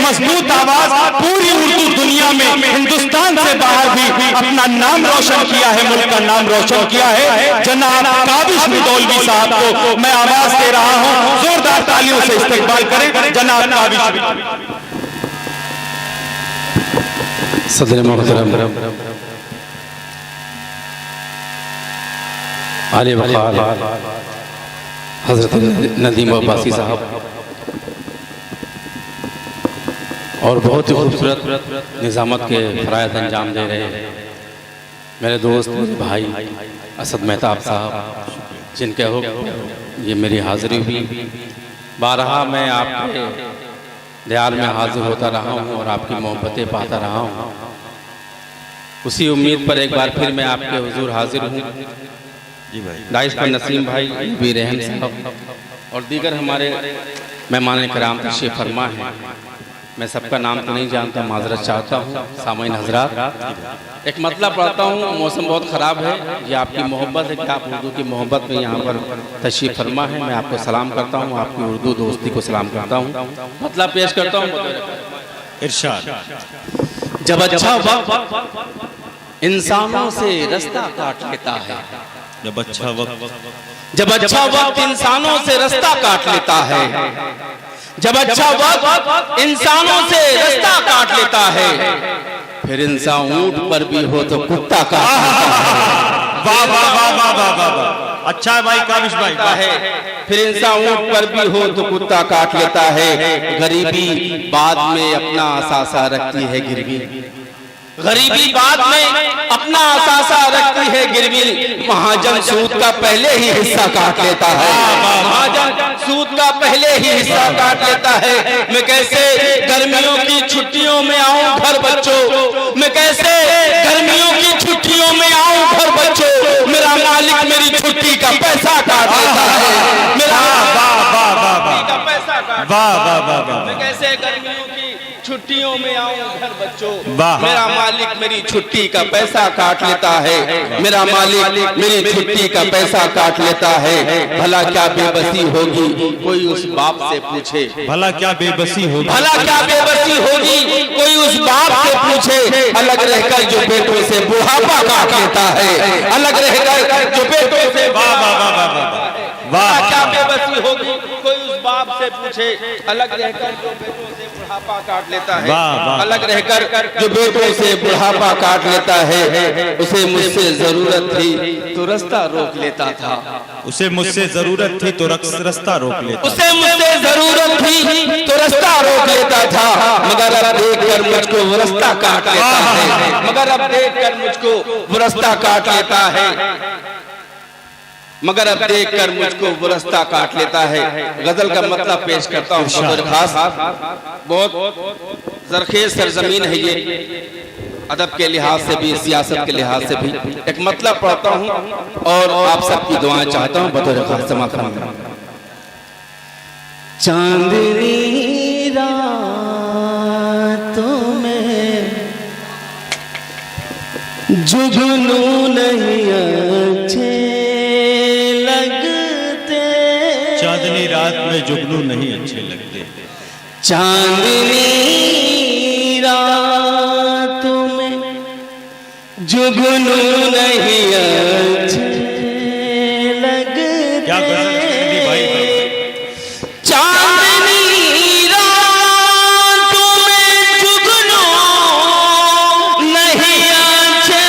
मजबूत आवाज पूरी उर्दू दुनिया में, हिंदुस्तान से बाहर भी अपना नाम रोशन किया है, मुल्क का नाम रोशन किया है। जनाब काबिश मुदौलवी साहब को मैं आवाज दे रहा हूं, जोरदार तालियों से इस्तेकबाल करें जनाब काबिश। सदर मोहतरम आले वक़ाल हज़रत नदीम अब्बासी साहब और बहुत ही खूबसूरत निज़ामत के फ़राइज़ अंजाम दे रहे हैं मेरे दोस्त, मेरे भाई असद मेहताब साहब, जिनके हो ये मेरी हाज़िरी हुई। बारहा मैं आपके दयाल में हाजिर होता रहा हूँ और आपकी मोहब्बतें पाता रहा हूँ। उसी उम्मीद पर एक बार फिर मैं आपके हुजूर हाजिर हूँ। दाइश पर नसीम भाई, भी रहम साहब और दीगर हमारे मेहमान कराम तशरीफ़ फरमा हैं। मैं सबका नाम तो नहीं जानता, माजरत चाहता हूँ। सामाईन हजरात, एक मतलब पढ़ता हूँ, मौसम बहुत ख़राब है, ये आपकी मोहब्बत है कि आप उर्दू की मोहब्बत में यहाँ पर तशरीफ़ फरमा है। मैं आपको सलाम करता हूँ, आपकी उर्दू दोस्ती को सलाम करता हूँ। मतलब पेश करता हूँ। इरशाद। जब अच्छा वक्त इंसानों से रास्ता काट लेता है, जब अच्छा वक्त इंसानों से रास्ता काट लेता है, जब अच्छा वक्त इंसानों से रास्ता काट लेता है, फिर इंसान ऊंट पर भी हो तो कुत्ता काट लेता है। वाह वाह वाह वाह वाह वाह, अच्छा है भाई काबिश भाई है। फिर इंसान ऊंट पर भी हो तो कुत्ता काट लेता है। गरीबी बाद में अपना असासा रखती है गिरवी, गरीबी बाद में अपना असासा रखती है गिरवी। महाजन सूद का पहले ही हिस्सा काट लेता है, महाजन सूद का पहले ही हिस्सा काट लेता है। मैं कैसे गर्मियों की छुट्टियों में आऊं घर बच्चों, मैं कैसे गर्मियों की छुट्टियों में आऊं घर बच्चों, मेरा मालिक मेरी छुट्टी का पैसा काट लेता है, मेरा का पैसा काट। मैं कैसे गर्मियों की छुट्टियों में आऊं घर बच्चों, मेरा मालिक मेरी छुट्टी का पैसा काट लेता है, मेरा मालिक मेरी छुट्टी का पैसा काट लेता है। भला क्या बेबसी होगी कोई उस बाप से पूछे, भला क्या बेबसी होगी, भला क्या बेबसी होगी कोई उस बाप से पूछे। अलग रहकर जो बेटों से बुढ़ापा काट लेता है, अलग रहकर जो बेटों से, वाह क्या बेबसी होगी कोई उस बाप से पूछे। अलग रहकर जो बेटों से बुढ़ापा काट लेता है, अलग रहकर जो बेटों से बुढ़ापा काट लेता है। उसे मुझसे जरूरत थी तो रास्ता रोक लेता था, उसे मुझसे जरूरत थी तो रास्ता रोक लेता, उसे मुझसे जरूरत थी तो रास्ता रोक लेता था। मगर अब देखकर मुझको वो रास्ता काट लेता है, मगर अब देखकर मुझको वो रास्ता काट लेता है, मगर अब देखकर मुझको वो रास्ता काट लेता है। गजल का मतलब पेश करता हूँ बतौर खास। बहुत जरखेज सरजमीन है ये, अदब के लिहाज से भी, सियासत के लिहाज से भी। एक मतलब पढ़ता हूँ और आप सबकी दुआएं चाहता हूँ बतौर खास समाप्त करना। चांदनी रातों में जुगनू नहीं अच्छे लगते, चांदनी रात में जुगनू नहीं अच्छे लगते, चांदनी रातों में जुगनू नहीं अच्छे लगते। क्या भाई चांदनी रातों में जुगनू नहीं अच्छे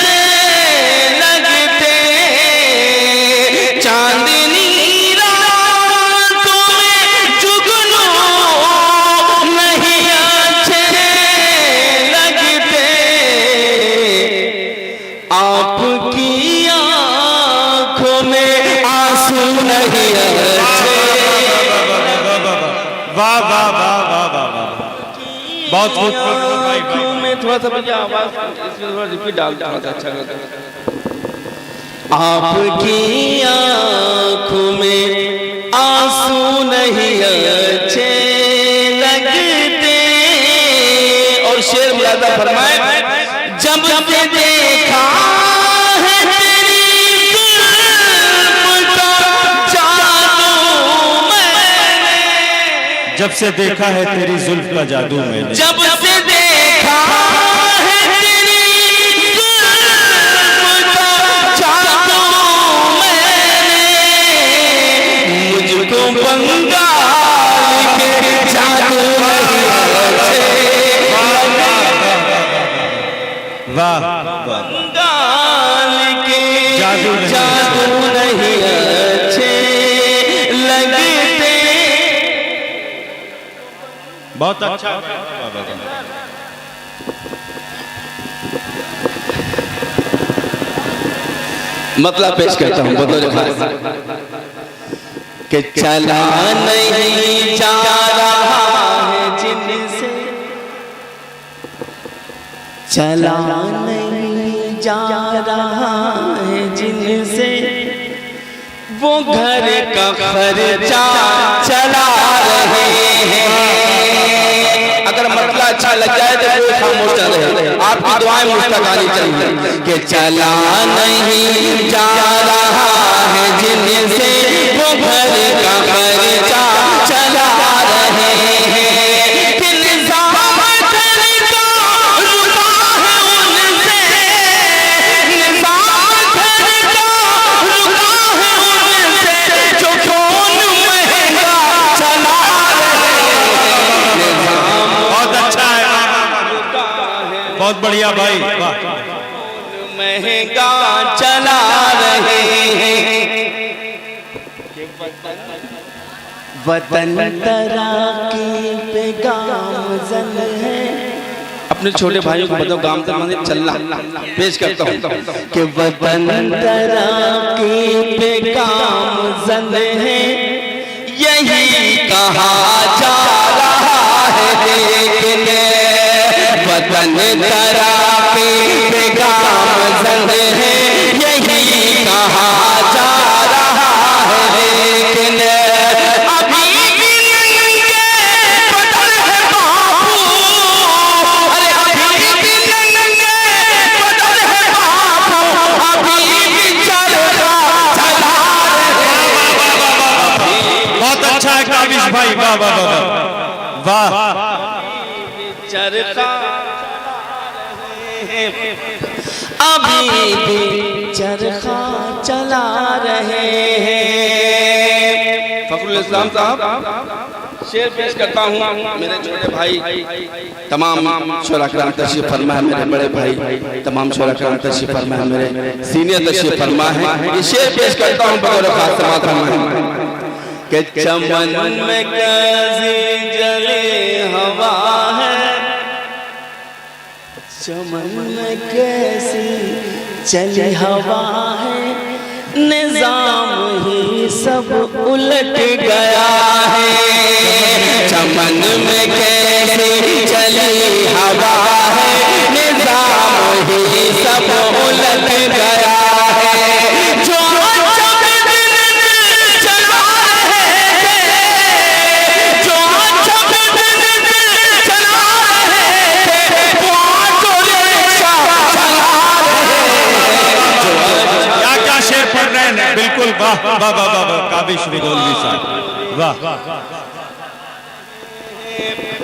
लगते, चांदनी रातों में जुगनू नहीं अच्छे लगते। आपकी आंखों में आंसू नहीं अच्छे, वाह वाह वाह वाह वाह वाह, बहुत आंखों में थोड़ा सा मुझे आवाज इसमें थोड़ा रिपीट डालता हूं, अच्छा लगता है। आपकी आंखों में आंसू नहीं अच्छे लगते। और शेर मुलाजा फरमाए, जब से देखा है तेरी जुल्फ का जादू मैंने, जब से देखा है तेरी जुल्फ का जादू मैंने, जब से देखा है तेरी जुल्फ का जादू मैंने, मुझको बंगाल के जादू वाह बंगाल के जादू नहीं अच्छे लगते। बहुत अच्छा। मतलब पेश करता हूँ बतौर खास कि चला नहीं जा रहा है जिनसे, चला नहीं जा रहा है जिनसे, वो घर का खर्चा चला रहे हैं। अगर मतलब अच्छा लग जाए तो कोई खामोश न रहे, आपकी दुआएं मुस्तक आनी चाहिए कि चला नहीं जा रहा है जिनसे, वो घर का खर्चा चला रहे हैं। बहुत बढ़िया भाई, महंगा चला रहे हैं। वतन तराकी पे गामज़न है। अपने छोटे भाइयों को बताओ गामज़न माने चलना। पेश करता हूँ कि वतन तराकी पे गामज़न है, यही कहा जा रहा है लेकिन वतन तराकी पे गामज़न है, यही कहा जा रहा है लेकिन अभी भी नंगे बदल है बापू, अरे अभी भी नंगे बदल है बापू, अभी भी चरखा चला रहे। बहुत अच्छा है काबिश भाई, वाह वाह वाह वाह। चरखा अभी भी चरखा चला रहे हैं। फखरुल इस्लाम साहब शेर पेश करता हूँ। मेरे छोटे भाई तमाम शोरा कराम तशरीफ फरमा है, मेरे बड़े भाई तमाम शोरा कराम तशरीफ फरमा है, मेरे सीनियर तशरीफ फरमा है। ये शेर पेश करता हूँ बगैर खास समात कि चमन में कैसी जले हवा है, चमन में कैसी चली हवा है, निजाम ही सब उलट गया है। चमन में कैसी चली हवा है, निजाम ही सब उलट गया है। जो बिल्कुल वाह वाह वाह वाह काबिश रिगोलवी साहब, वाह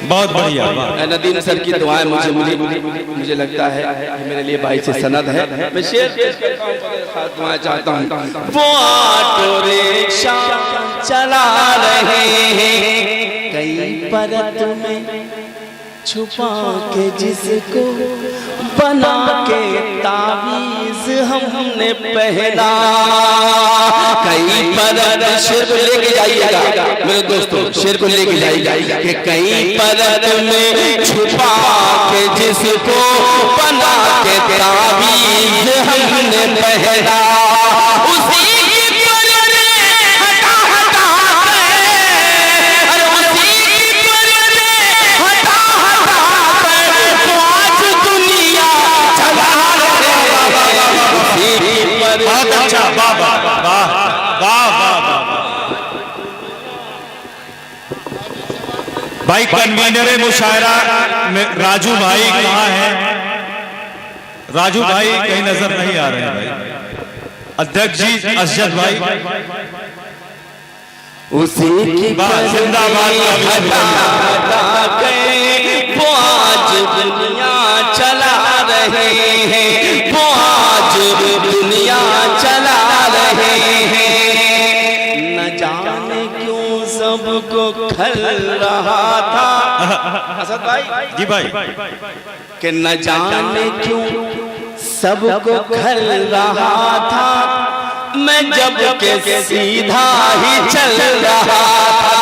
बहुत बढ़िया। नदीम सर की दुआएं मुझे लगता है मेरे लिए भाई से सनद है। मैं शेर पेश करता हूं, दुआएं चाहता हूं। वो ऑटो रिक्शा चला रहे हैं, कई परत में छुपा के जिसको बना के तावीज हमने पहना। कई परत शेर को लेके जाइएगा मेरे दोस्तों, शेर को लेके जाइएगा कि कई परत में छुपा के जिसको बना के तावीज हमने पहना। उसी बहुत अच्छा, वाह वाह वाह वाह वाह। भाई कन्वीनर मुशायरा में राजू भाई कहाँ हैं? राजू भाई कहीं नजर नहीं आ रहे हैं भाई। अध्यक्ष जी असजद भाई, उसी की जिंदाबाद हटा हटा के वो आज दुनिया चला रहे हैं, वो आज दुनिया चला रहे हैं। न जाने क्यों सबको खल रहा था असद भाई जी भाई कि न जाने क्यों सबको खल रहा था, मैं जब के सीधा ही चल रहा था।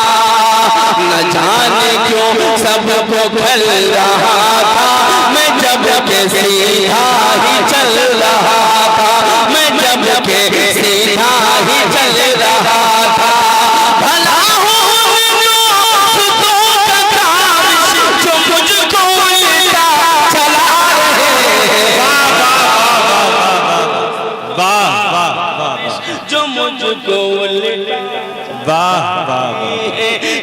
न जाने क्यों सबको खल रहा था, मैं जब के सीधा ही चल रहा था, मैं जब के सीधा ही चल रहा था। भला हो जो मुझको उल्टा चला रहे, वाह वाह वाह जो मुझको उल्टा वाह वाह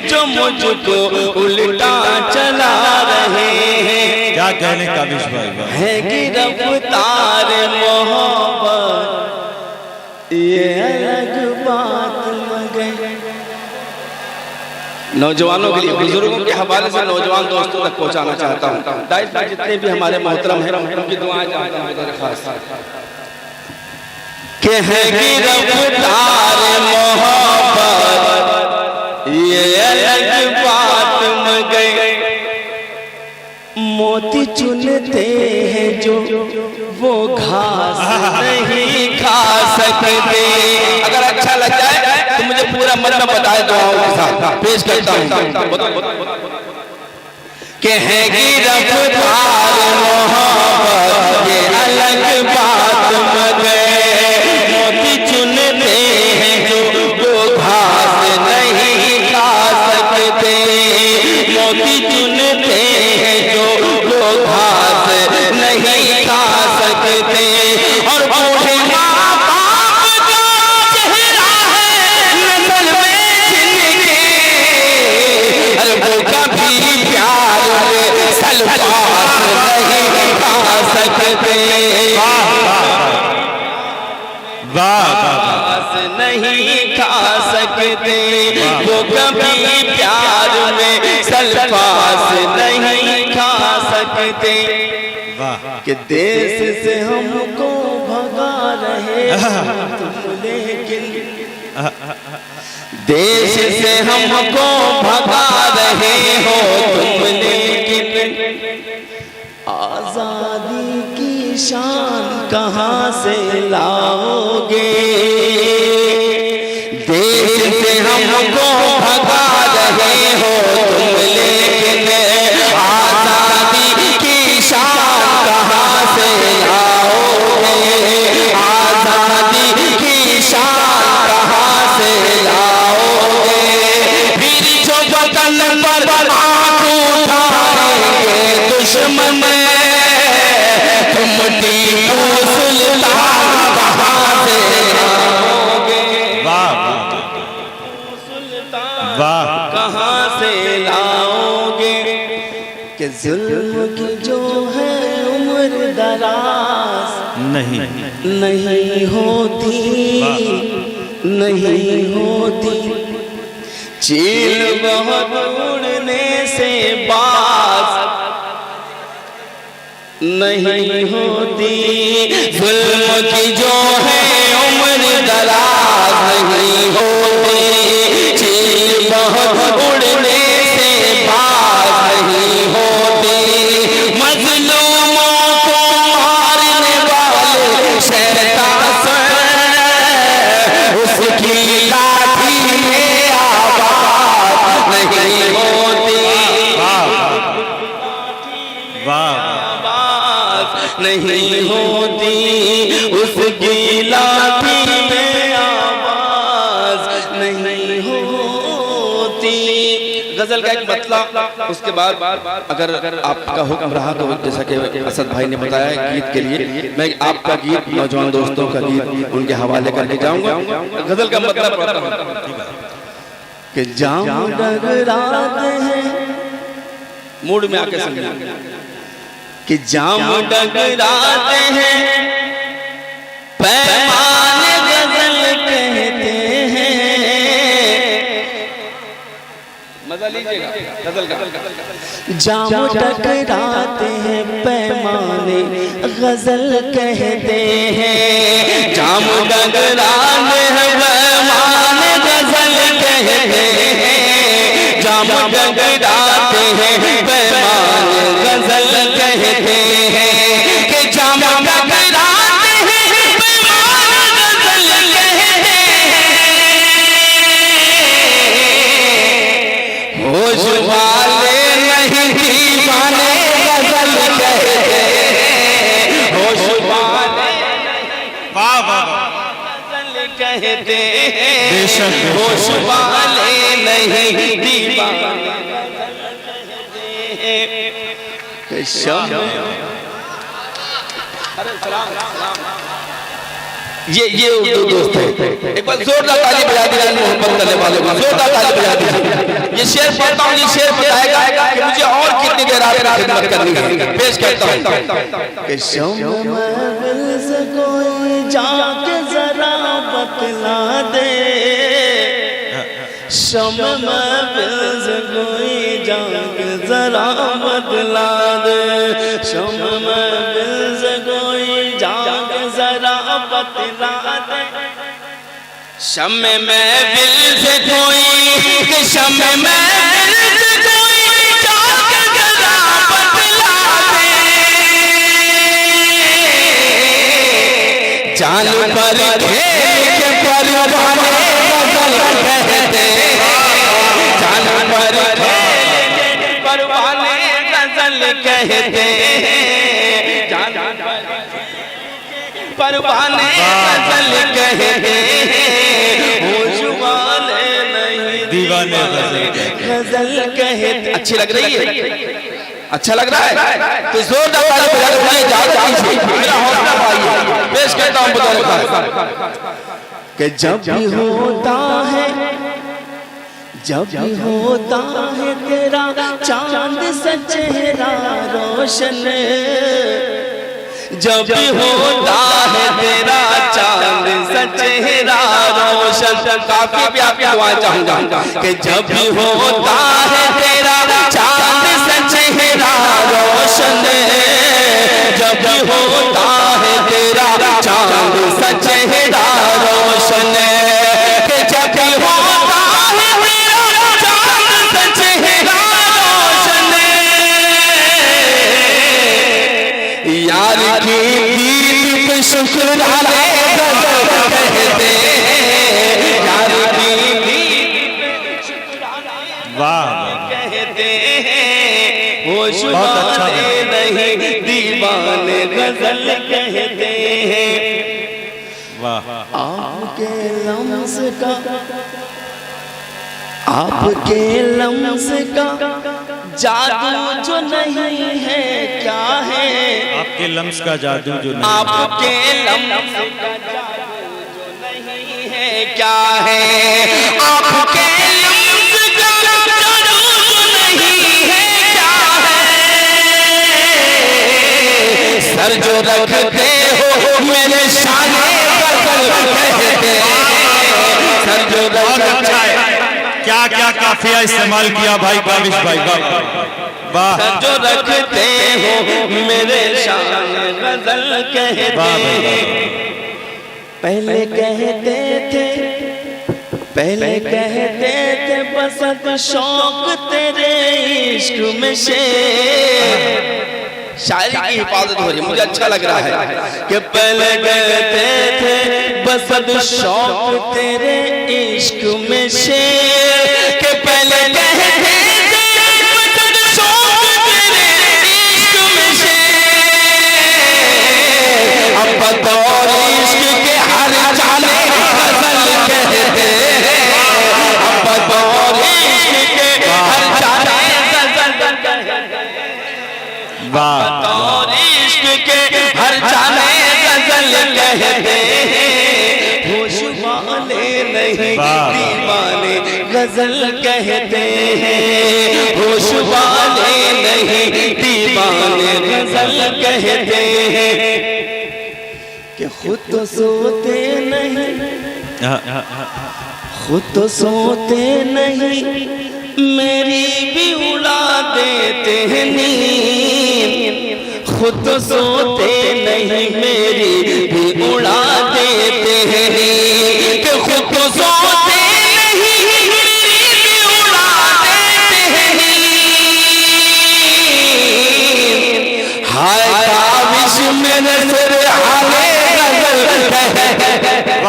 जो मुझको उल्टा चला रहे हैं। क्या कहने काबिश भाई वाह। है कि रफ्तार मोहब्बत ये अलग बात मगर। नौजवानों के लिए बुजुर्गों के हवाले से नौजवान दोस्तों तक पहुंचाना चाहता हूँ। दाइश में जितने भी हमारे मोहतरम हैं उनकी दुआएं चाहता हूँ खास कि है कि रफ्तार मोहब्बत ये अलग बात मगर। मोती चुनते हैं जो वो घास नहीं खा सकते। अगर अच्छा लग जाए तो मुझे पूरा मतलब बताए दुआओं के साथ पेश करता हूँ कि है कि रफ्तार मोहब्बत ये अलग बात मगर। मोती चुनते हैं जो वो घास नहीं खा सकते, मोती चुनते हैं जो वो घास नहीं खा सकते। और बूढ़े माँ बाप का चेहरा है नजर में जिनके, अरे वो कभी प्यार में सल्फास नहीं खा सकते। नहीं खा सकते, वो कभी प्यार में सल्फास नहीं खा सकते। कि देश से हमको भगा रहे तुम, लेकिन देश से हमको भगा रहे हो तुम, लेकिन आजादी की शान कहाँ से लाओगे। देश से हमको भगा रहे हो तुम, लेकिन आजादी की शान कहाँ से लाओगे। आजादी की शान कहाँ से लाओगे। फिर जो वतन पर आँख उठाएंगे दुश्मन, तुम टीपू सुल्तान कहाँ से लाओगे। वाह कहाँ से लाओगे। कि जुल्म की जो है उम्र दराज नहीं नहीं होती, नहीं होती। चील बहुत उड़ने से बाज नहीं होती। जुल्म की जो है उम्र दराज नहीं होती। चील बहुत उड़ने से बाज नहीं होती। मजलूमों को मारने वाले शैतान उसकी लाठी में आवाज नहीं होती। वाह नहीं होती, उसकी लाठी में आवाज नहीं होती। गजल का एक मतलब, उसके बाद अगर आपका हुक्म रहा तो जैसा कि असद भाई ने बताया गीत के लिए मैं आपका गीत नौजवान दोस्तों का गीत उनके हवाले करके जाऊंगा। गजल का मतलब पढ़ता हूं कि जाम डगराते हैं, मूड में आके समझा कि जाम डगराते हैं पैमाने गजल कहते हैं। जाम टकराते हैं पैमाने गजल कहते हैं, जाम टकराते हैं पैमाने गजल कहते हैं, जाम टकराते हैं पैमाने गजल कहते हैं, कि जाम टकराते हैं पैमाने गजल कहते हैं, होश वाले नहीं दीवाने गजल कहते हैं, होश वाले वाह वाह गजल कहते हैं, होश वाले नहीं दीवाने ये उर्दू दोस्त है। एक बार जोरदार ताली बजा दीजिए मोहब्बत करने वाले को, जोरदार ताली बजा दीजिए। ये शेर पढ़ता हूँ, ये शेर बताएगा कि मुझे और कितनी देर आपकी खिदमत करनी है। पेश करता हूँ कि शम्म महफिल से कोई जाके जरा बतला दे, शम्म महफिल से कोई जाके जरा बतला दे, शम्म महफिल से कोई जाके जरा बतला दे, शम्म महफिल से कोई, शम्म महफिल से कोई जाके जरा बतला दे, जान पर खेल के परवाने गजल कहते हैं, जान पर खेल के परवाने गजल कहते हैं, जान पर परवाने गजल कहते हैं, होश वाले नहीं दीवाने गजल कहते। अच्छी लग रही है, अच्छा लग रहा है तो जोरदार ताली बजा के मुझे इजाजत दीजिए, मेरा हौसला बढ़ाइए। पेश करता हूं बतौर कि जब भी होता है, जब भी होता है तेरा चांद सा चेहरा रोशन, जब भी होता है तेरा चांद सा चेहरा रोशन, काफी भी आपकी दुआएं चाहूंगा कि जब भी होता है तेरा चांद सा चेहरा रोशन, जब भी होता है तेरा चांद सा चेहरा रोशन, कि जब भी होता है तेरा चांद सा चेहरा रोशन, यार की दीद पे शुक्राने गजल कहते हैं, यार की दीद पे शुक्राने वाह कहते हैं, होश वाले नहीं दीवाने गजल कहते हैं, वाह आपके लम्स का, आपके लम्स का जादू जो नहीं है क्या है, आपके लम्स का जादू जो नहीं, आपके लम्स का जादू जो नहीं है क्या है, आपके लम्स का जादू जो नहीं है क्या है, सर जो रखते हो मेरे शाने गजल कहते हैं, सर जो रखते क्या क्या काफिया इस्तेमाल किया भाई काबिश भाई, वाह जो रखते हो मेरे शान गजल कहते हैं, पहले कहते थे, पहले कहते थे बसंत शौक तेरे इश्क में शेर, शायरी की हिफाजत हो रही है, मुझे अच्छा लग रहा है कि पहले कहते थे बसंत शौक तेरे इश्क में शेर, के पहले कहते थे बसंत शौक तेरे इश्क में शेर, अब बतौर इश्क के हर जाने गजल कहते हैं, अब बतौर इश्क के हर जाने गजल कहते हैं, बतौर इश्क के हर जाने गजल कहते हैं, होश वाले नहीं दीवाने गजल कहते हैं, होश वाले नहीं दीवाने गजल कहते हैं, कि खुद तो सोते नहीं, खुद तो सोते नहीं, मेरी भी उड़ा देते हैं नींद, खुद तो सोते नहीं मेरी भी उड़ा देते हैं नींद, कि खुद तो सोते नहीं मेरी भी उड़ा देते हैं नींद। हाय काबिश मेरे से